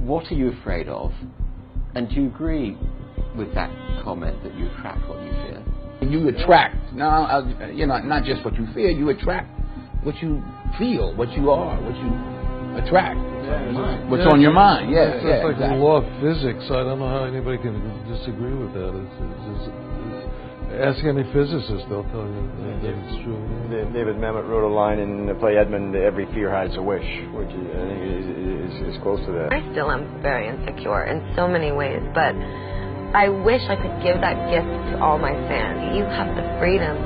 what are you afraid of? And do you agree with that comment that you attract what you fear? You attract, not just what you fear, you attract what you feel, what you are, what you attract. What's on your mind? It's like exactly. the law of physics. I don't know how anybody can disagree with that. Ask any physicist, they'll tell you that it's true. David Mamet wrote a line in the play Edmund, "Every fear hides a wish," which I think is close to that. I still am very insecure in so many ways, but I wish I could give that gift to all my fans. You have the freedom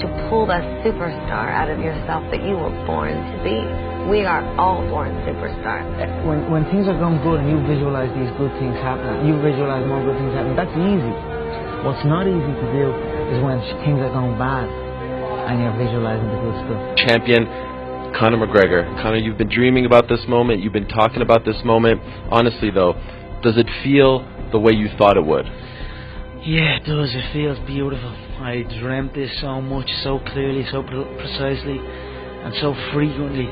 to pull that superstar out of yourself that you were born to be. We are all born superstars. When things are going good and you visualize these good things happening, you visualize more good things happening, that's easy. What's not easy to do is when things are going bad and you're visualizing the good stuff. Champion Conor McGregor. Conor, you've been dreaming about this moment. You've been talking about this moment. Honestly, though, does it feel the way you thought it would? Yeah, it does. It feels beautiful. I dreamt this so much, so clearly, so precisely, and so frequently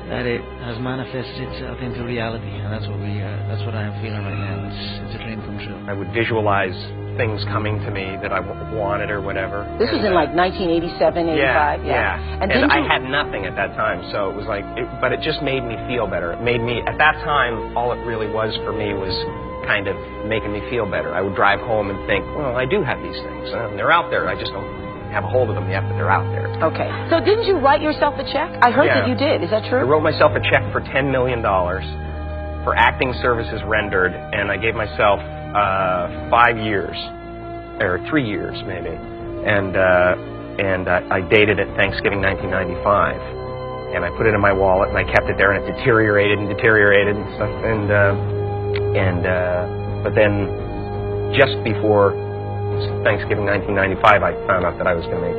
that it has manifested itself into reality, and that's what I am feeling right now. It's a dream come true. I would visualize things coming to me that I wanted or whatever. This was in like 1987, 85. Yeah. And I had nothing at that time, so it was like, but it just made me feel better. It made me, at that time, all it really was for me was kind of making me feel better. I would drive home and think, well, I do have these things. They're out there. I just don't have a hold of them yet, but they're out there. Okay. So didn't you write yourself a check? I heard that you did. Is that true? I wrote myself a check for $10 million for acting services rendered, and I gave myself 5 years, or 3 years maybe, and I dated it Thanksgiving 1995, and I put it in my wallet and I kept it there, and it deteriorated and stuff, but then just before Thanksgiving 1995, I found out that I was going to make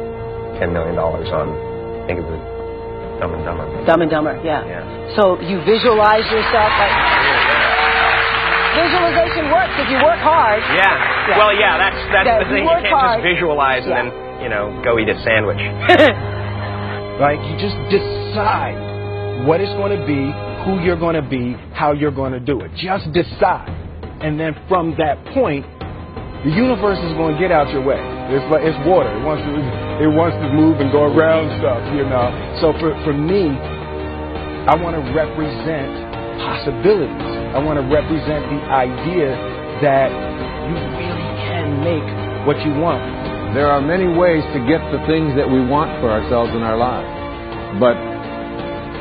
$10 million on, I think it was Dumb and Dumber. Dumb and Dumber, yeah. So you visualize yourself like... Visualization works if you work hard. Yeah. Well, yeah, that's the thing. You can't just visualize and then, go eat a sandwich. Like, you just decide what it's going to be, who you're going to be, how you're going to do it. Just decide. And then from that point, the universe is going to get out your way. It's water. It wants to move and go around stuff, So for me, I want to represent possibilities. I want to represent the idea that you really can make what you want. There are many ways to get the things that we want for ourselves in our lives. But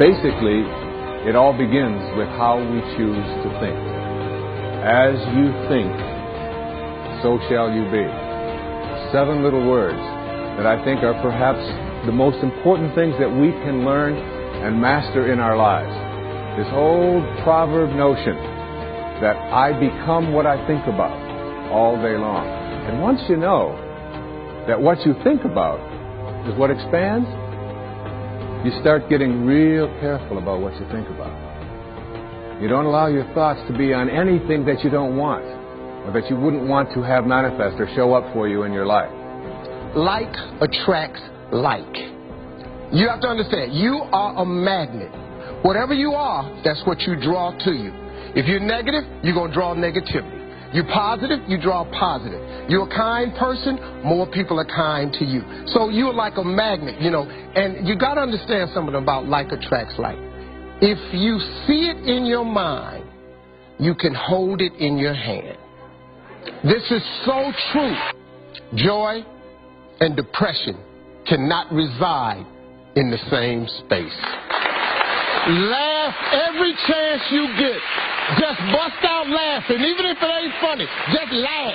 basically, it all begins with how we choose to think. As you think, so shall you be. 7 little words that I think are perhaps the most important things that we can learn and master in our lives. This old proverb notion that I become what I think about all day long. And once you know that what you think about is what expands, you start getting real careful about what you think about. You don't allow your thoughts to be on anything that you don't want, or that you wouldn't want to have manifest or show up for you in your life. Like attracts like. You have to understand, you are a magnet. Whatever you are, that's what you draw to you. If you're negative, you're going to draw negativity. You're positive, you draw positive. You're a kind person, more people are kind to you. So you're like a magnet, and you got to understand something about like attracts like. If you see it in your mind, you can hold it in your hand. This is so true. Joy and depression cannot reside in the same space. Laugh every chance you get. Just bust out laughing. Even if it ain't funny, just laugh.